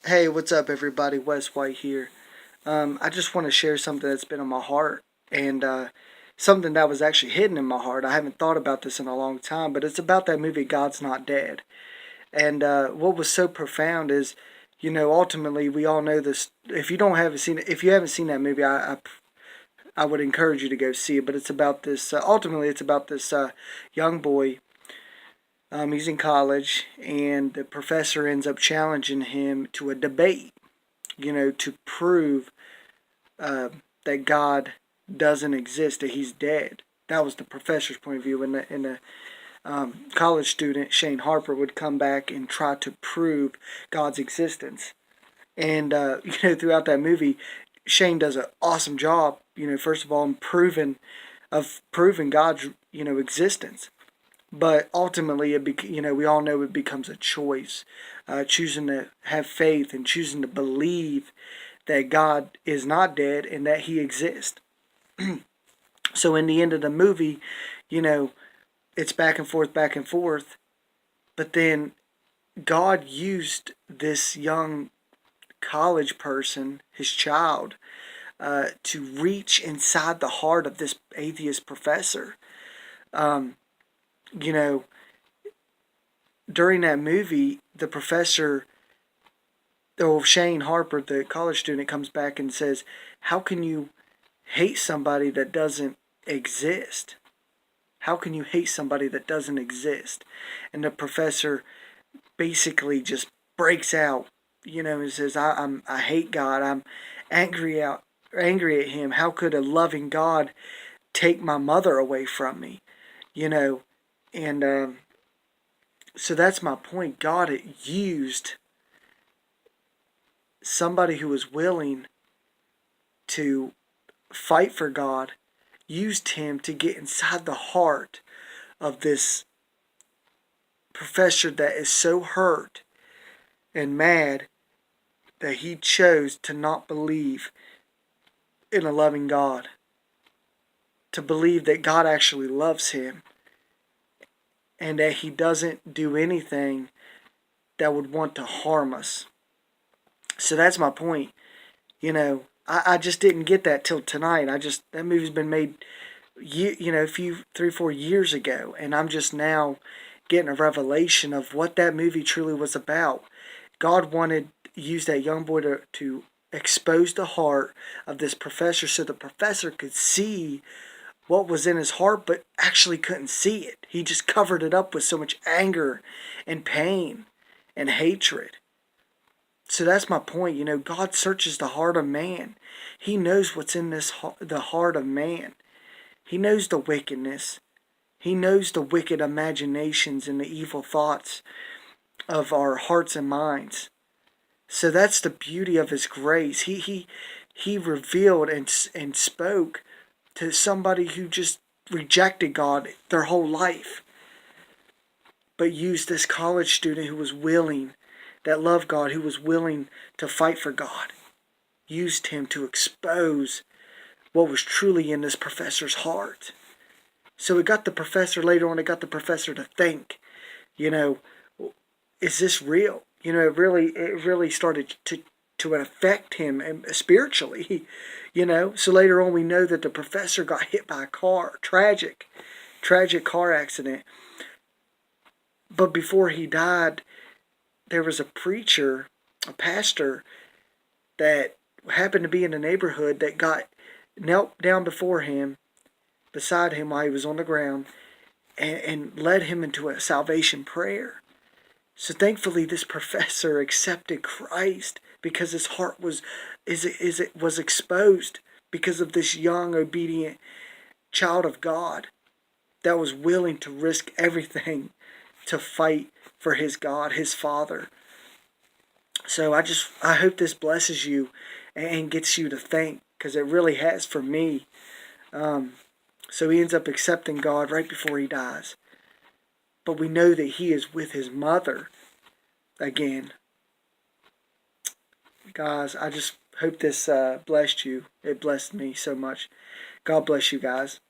Hey, what's up, everybody? Wes White here. I just want to share something that's been on my heart and something that was actually hidden in my heart. I haven't thought about this in a long time, but it's about that movie God's Not Dead. And what was so profound is, ultimately we all know this. If you don't haven't seen it, if you haven't seen that movie, I would encourage you to go see it. But it's about this. Ultimately, it's about this young boy. He's in college, and the professor ends up challenging him to a debate, to prove uh, that God doesn't exist, that he's dead. That was the professor's point of view. And the college student, Shane Harper, would come back and try to prove God's existence. And, throughout that movie, Shane does an awesome job, first of all, in proving God's, existence. But ultimately, we all know it becomes a choice, choosing to have faith and choosing to believe that God is not dead and that He exists. So in the end of the movie, you know, it's back and forth. But then God used this young college person, his child, to reach inside the heart of this atheist professor. Um, you know, During that movie, the professor, or Shane Harper, the college student, comes back and says, "How can you hate somebody that doesn't exist? How can you hate somebody that doesn't exist?" And the professor basically just breaks out, and says, I hate God. I'm angry at Him. How could a loving God take my mother away from me?" You know, and so that's my point. God had used somebody who was willing to fight for God, used him to get inside the heart of this professor that is so hurt and mad that he chose to not believe in a loving God, to believe that God actually loves him and that He doesn't do anything that would want to harm us. So that's my point. I just didn't get that till tonight. That movie's been made, a few 3 4 years ago, and I'm just now getting a revelation of what that movie truly was about. God wanted to use that young boy to expose the heart of this professor so the professor could see what was in his heart, but actually couldn't see it. He just covered it up with so much anger and pain and hatred. So that's my point. God searches the heart of man. He knows what's in the heart of man. He knows the wickedness. He knows the wicked imaginations and the evil thoughts of our hearts and minds. So that's the beauty of His grace. He revealed and spoke to somebody who just rejected God their whole life, but used this college student who was willing, that loved God, who was willing to fight for God, used him to expose what was truly in this professor's heart. So it got the professor, later on, it got the professor to think, you know, is this real? It really started to affect him spiritually. So later on we know that the professor got hit by a car, tragic car accident. But before he died, there was a preacher, a pastor, that happened to be in the neighborhood that got knelt down before him, beside him while he was on the ground, and led him into a salvation prayer. So thankfully, this professor accepted Christ because his heart was exposed because of this young, obedient child of God that was willing to risk everything to fight for his God, his Father. So I hope this blesses you and gets you to think, because it really has for me. So he ends up accepting God right before he dies. But we know that he is with his mother again. Guys, I just hope this blessed you. It blessed me so much. God bless you guys.